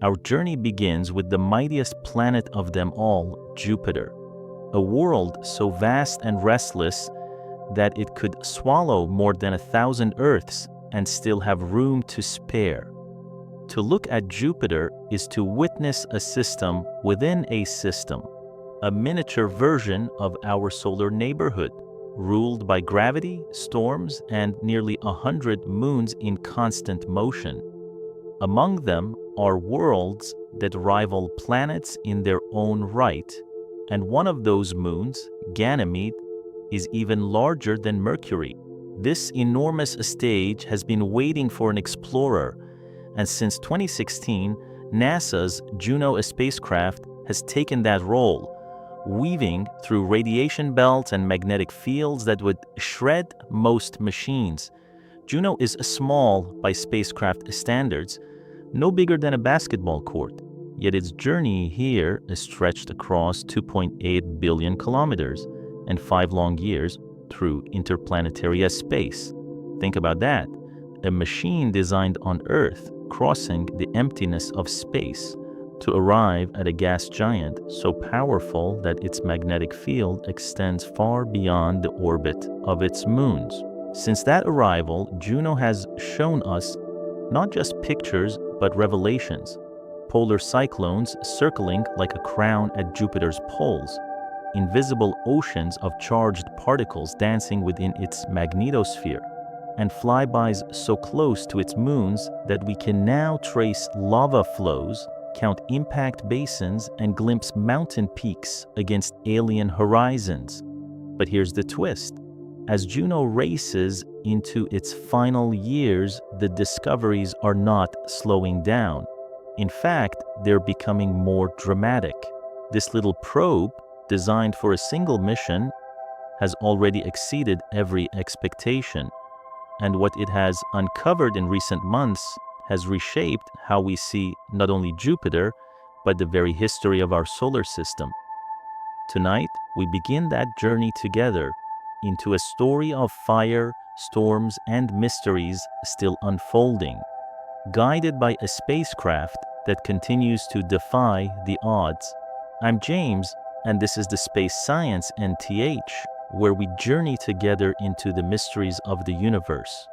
Our journey begins with the mightiest planet of them all, Jupiter, a world so vast and restless that it could swallow more than 1,000 Earths and still have room to spare. To look at Jupiter is to witness a system within a system, a miniature version of our solar neighborhood, ruled by gravity, storms, and nearly 100 moons in constant motion. Among them are worlds that rival planets in their own right, and one of those moons, Ganymede, is even larger than Mercury. This enormous stage has been waiting for an explorer, and since 2016, NASA's Juno spacecraft has taken that role, weaving through radiation belts and magnetic fields that would shred most machines. Juno is small by spacecraft standards, no bigger than a basketball court, yet its journey here is stretched across 2.8 billion kilometers and 5 long years through interplanetary space. Think about that. A machine designed on Earth crossing the emptiness of space to arrive at a gas giant so powerful that its magnetic field extends far beyond the orbit of its moons. Since that arrival, Juno has shown us not just pictures but revelations. Polar cyclones circling like a crown at Jupiter's poles, invisible oceans of charged particles dancing within its magnetosphere, and flybys so close to its moons that we can now trace lava flows, count impact basins, and glimpse mountain peaks against alien horizons. But here's the twist. As Juno races into its final years, the discoveries are not slowing down. In fact, they're becoming more dramatic. This little probe, designed for a single mission, has already exceeded every expectation. And what it has uncovered in recent months has reshaped how we see not only Jupiter, but the very history of our solar system. Tonight, we begin that journey together into a story of fire, storms, and mysteries still unfolding, guided by a spacecraft that continues to defy the odds. I'm James, and this is the Space Science NTH, where we journey together into the mysteries of the universe.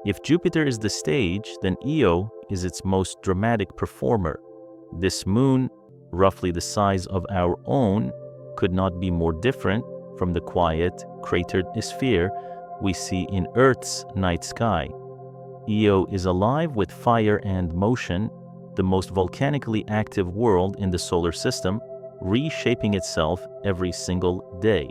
If Jupiter is the stage, then Io is its most dramatic performer. This moon, roughly the size of our own, could not be more different from the quiet, cratered sphere we see in Earth's night sky. Io is alive with fire and motion, the most volcanically active world in the solar system, reshaping itself every single day.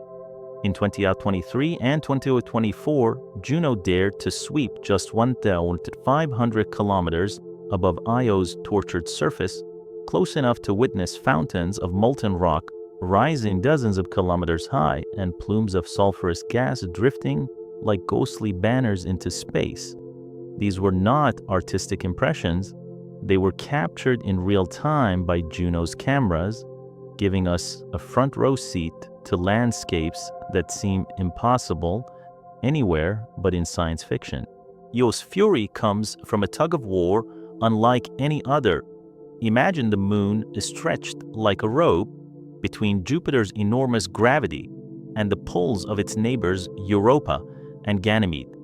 In 2023 and 2024, Juno dared to sweep just 1,500 kilometers above Io's tortured surface, close enough to witness fountains of molten rock rising dozens of kilometers high and plumes of sulfurous gas drifting like ghostly banners into space. These were not artistic impressions. They were captured in real time by Juno's cameras, giving us a front row seat to landscapes that seem impossible anywhere but in science fiction. Io's fury comes from a tug-of-war unlike any other. Imagine the moon is stretched like a rope between Jupiter's enormous gravity and the poles of its neighbors Europa and Ganymede.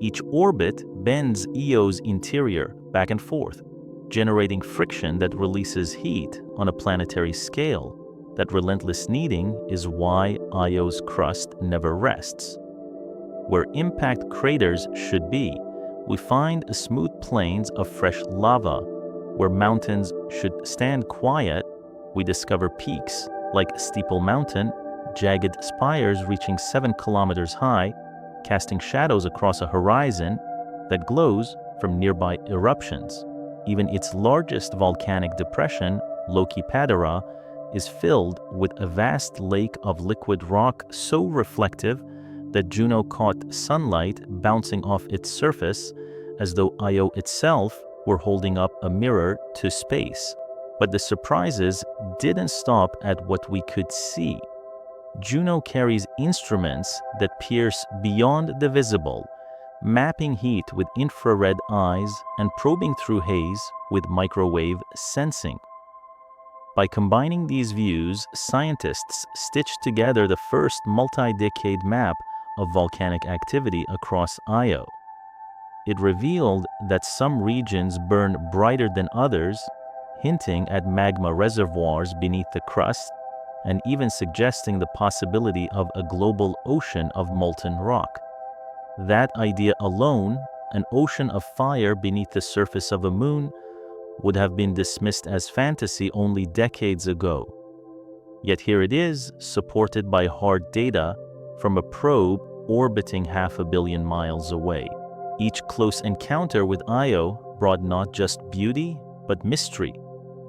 Each orbit bends Io's interior back and forth, generating friction that releases heat on a planetary scale. That relentless kneading is why Io's crust never rests. Where impact craters should be, we find smooth plains of fresh lava. Where mountains should stand quiet, we discover peaks like Steeple Mountain, jagged spires reaching 7 kilometers high, casting shadows across a horizon that glows from nearby eruptions. Even its largest volcanic depression, Lokipadera, is filled with a vast lake of liquid rock so reflective that Juno caught sunlight bouncing off its surface as though Io itself were holding up a mirror to space. But the surprises didn't stop at what we could see. Juno carries instruments that pierce beyond the visible, mapping heat with infrared eyes and probing through haze with microwave sensing. By combining these views, scientists stitched together the first multi-decade map of volcanic activity across Io. It revealed that some regions burn brighter than others, hinting at magma reservoirs beneath the crust and even suggesting the possibility of a global ocean of molten rock. That idea alone, an ocean of fire beneath the surface of a moon, would have been dismissed as fantasy only decades ago. Yet here it is, supported by hard data from a probe orbiting 500 million miles away. Each close encounter with Io brought not just beauty, but mystery.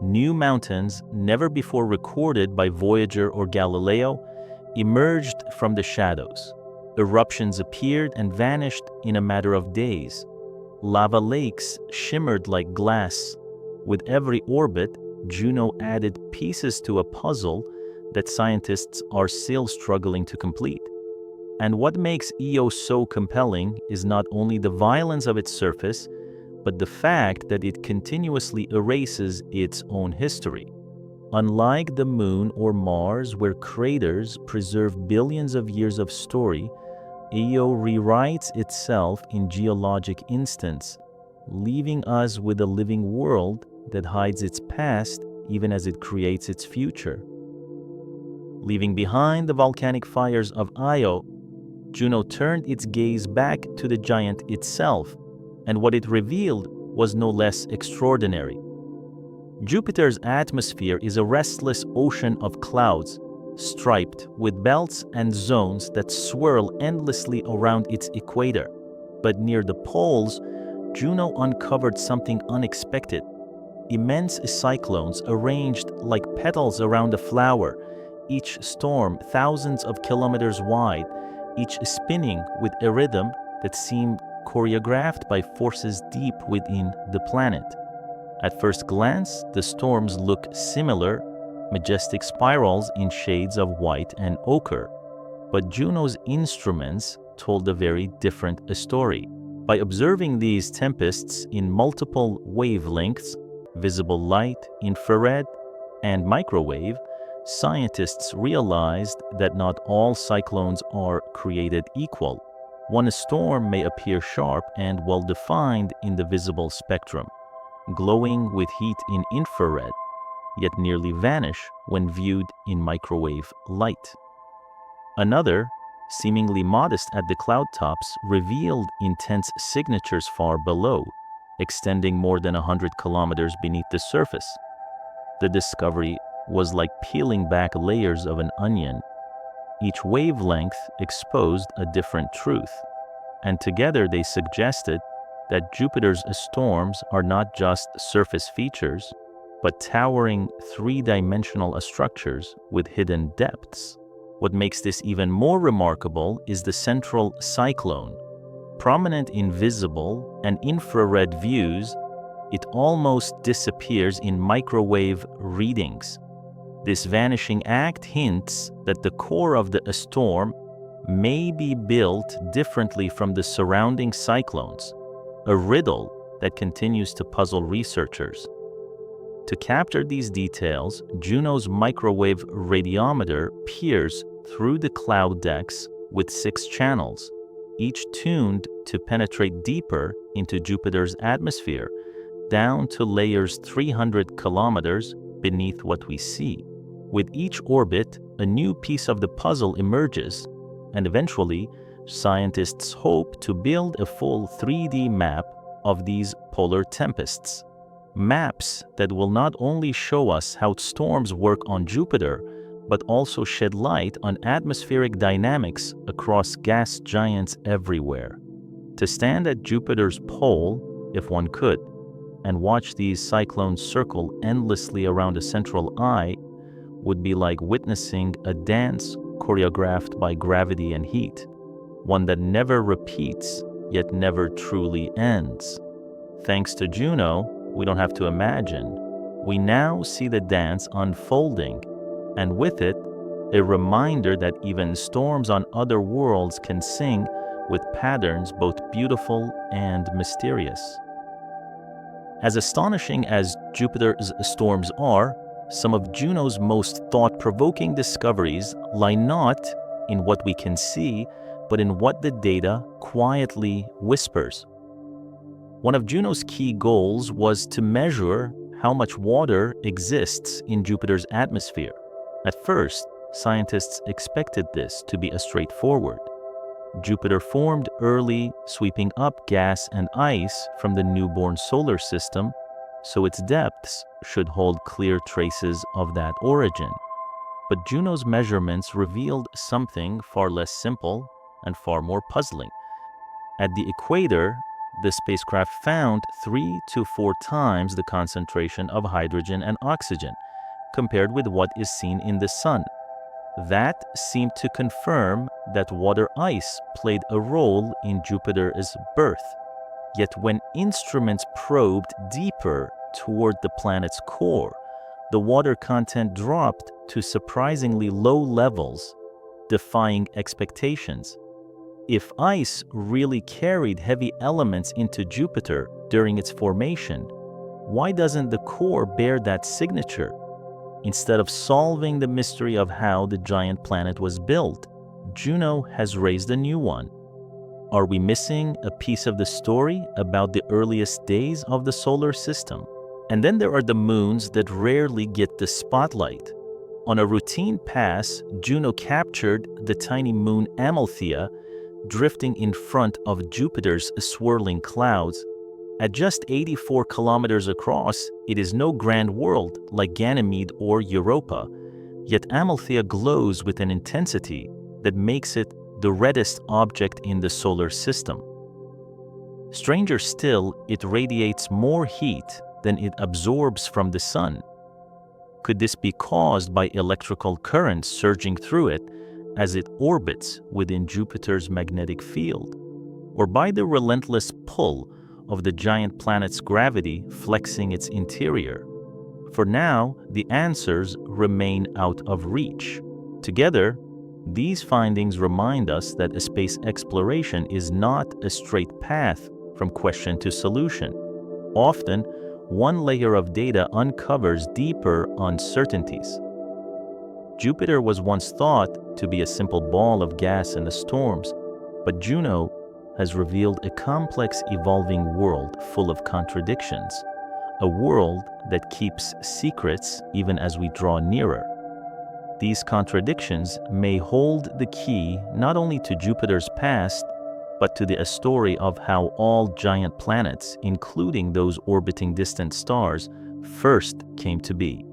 New mountains, never before recorded by Voyager or Galileo, emerged from the shadows. Eruptions appeared and vanished in a matter of days. Lava lakes shimmered like glass. With every orbit, Juno added pieces to a puzzle that scientists are still struggling to complete. And what makes Io so compelling is not only the violence of its surface, but the fact that it continuously erases its own history. Unlike the Moon or Mars, where craters preserve billions of years of story, Io rewrites itself in geologic instants, leaving us with a living world that hides its past even as it creates its future. Leaving behind the volcanic fires of Io, Juno turned its gaze back to the giant itself, and what it revealed was no less extraordinary. Jupiter's atmosphere is a restless ocean of clouds, striped with belts and zones that swirl endlessly around its equator. But near the poles, Juno uncovered something unexpected. Immense cyclones arranged like petals around a flower, each storm thousands of kilometers wide, each spinning with a rhythm that seemed choreographed by forces deep within the planet. At first glance, the storms look similar, majestic spirals in shades of white and ochre. But Juno's instruments told a very different story. By observing these tempests in multiple wavelengths, visible light, infrared, and microwave, scientists realized that not all cyclones are created equal. One storm may appear sharp and well-defined in the visible spectrum, glowing with heat in infrared, yet nearly vanish when viewed in microwave light. Another, seemingly modest at the cloud tops, revealed intense signatures far below, extending more than 100 kilometers beneath the surface. The discovery was like peeling back layers of an onion. Each wavelength exposed a different truth, and together they suggested that Jupiter's storms are not just surface features, but towering three-dimensional structures with hidden depths. What makes this even more remarkable is the central cyclone. Prominent in visible and infrared views, it almost disappears in microwave readings. This vanishing act hints that the core of the storm may be built differently from the surrounding cyclones, a riddle that continues to puzzle researchers. To capture these details, Juno's microwave radiometer peers through the cloud decks with 6 channels, each tuned to penetrate deeper into Jupiter's atmosphere, down to layers 300 kilometers beneath what we see. With each orbit, a new piece of the puzzle emerges, and eventually, scientists hope to build a full 3D map of these polar tempests. Maps that will not only show us how storms work on Jupiter, but also shed light on atmospheric dynamics across gas giants everywhere. To stand at Jupiter's pole, if one could, and watch these cyclones circle endlessly around a central eye would be like witnessing a dance choreographed by gravity and heat, one that never repeats yet never truly ends. Thanks to Juno, we don't have to imagine. We now see the dance unfolding, and with it, a reminder that even storms on other worlds can sing with patterns both beautiful and mysterious. As astonishing as Jupiter's storms are, some of Juno's most thought-provoking discoveries lie not in what we can see, but in what the data quietly whispers. One of Juno's key goals was to measure how much water exists in Jupiter's atmosphere. At first, scientists expected this to be straightforward. Jupiter formed early, sweeping up gas and ice from the newborn solar system, so its depths should hold clear traces of that origin. But Juno's measurements revealed something far less simple and far more puzzling. At the equator, the spacecraft found 3 to 4 times the concentration of hydrogen and oxygen compared with what is seen in the Sun. That seemed to confirm that water ice played a role in Jupiter's birth. Yet when instruments probed deeper toward the planet's core, the water content dropped to surprisingly low levels, defying expectations. If ice really carried heavy elements into Jupiter during its formation, why doesn't the core bear that signature? Instead of solving the mystery of how the giant planet was built, Juno has raised a new one. Are we missing a piece of the story about the earliest days of the solar system? And then there are the moons that rarely get the spotlight. On a routine pass, Juno captured the tiny moon Amalthea drifting in front of Jupiter's swirling clouds. At just 84 kilometers across, it is no grand world like Ganymede or Europa, yet Amalthea glows with an intensity that makes it the reddest object in the solar system. Stranger still, it radiates more heat than it absorbs from the sun. Could this be caused by electrical currents surging through it as it orbits within Jupiter's magnetic field, or by the relentless pull of the giant planet's gravity flexing its interior? For now, the answers remain out of reach. Together, these findings remind us that space exploration is not a straight path from question to solution. Often, one layer of data uncovers deeper uncertainties. Jupiter was once thought to be a simple ball of gas in the storms, but Juno has revealed a complex, evolving world full of contradictions, a world that keeps secrets even as we draw nearer. These contradictions may hold the key not only to Jupiter's past, but to the story of how all giant planets, including those orbiting distant stars, first came to be.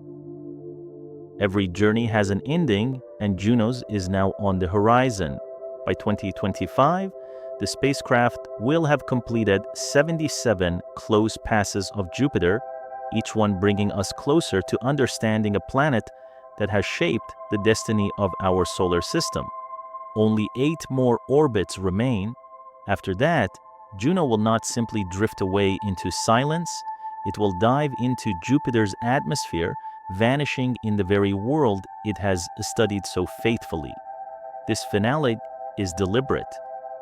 Every journey has an ending, and Juno's is now on the horizon. By 2025, the spacecraft will have completed 77 close passes of Jupiter, each one bringing us closer to understanding a planet that has shaped the destiny of our solar system. Only 8 more orbits remain. After that, Juno will not simply drift away into silence, it will dive into Jupiter's atmosphere, vanishing in the very world it has studied so faithfully. This finale is deliberate,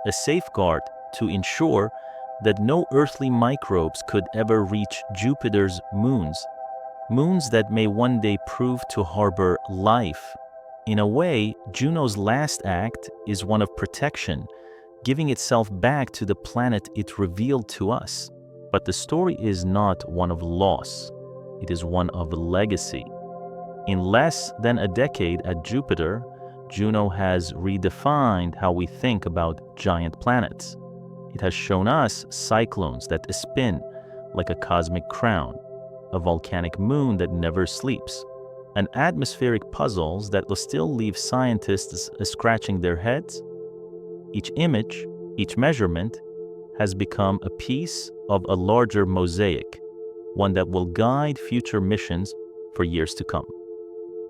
a safeguard to ensure that no earthly microbes could ever reach Jupiter's moons that may one day prove to harbor life. In a way, Juno's last act is one of protection, giving itself back to the planet it revealed to us. But the story is not one of loss. It is one of legacy. In less than a decade at Jupiter, Juno has redefined how we think about giant planets. It has shown us cyclones that spin like a cosmic crown, a volcanic moon that never sleeps, and atmospheric puzzles that will still leave scientists scratching their heads. Each image, each measurement, has become a piece of a larger mosaic, one that will guide future missions for years to come.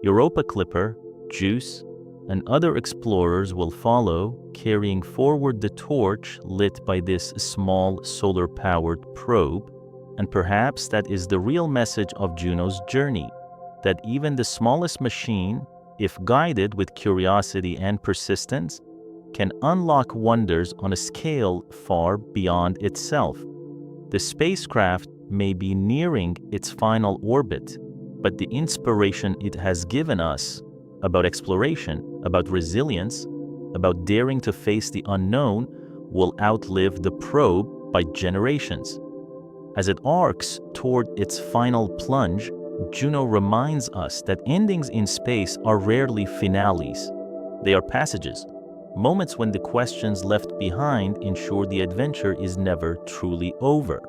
Europa Clipper, JUICE, and other explorers will follow, carrying forward the torch lit by this small solar-powered probe. And perhaps that is the real message of Juno's journey, that even the smallest machine, if guided with curiosity and persistence, can unlock wonders on a scale far beyond itself. The spacecraft may be nearing its final orbit, but the inspiration it has given us about exploration, about resilience, about daring to face the unknown will outlive the probe by generations. As it arcs toward its final plunge, Juno reminds us that endings in space are rarely finales. They are passages, moments when the questions left behind ensure the adventure is never truly over.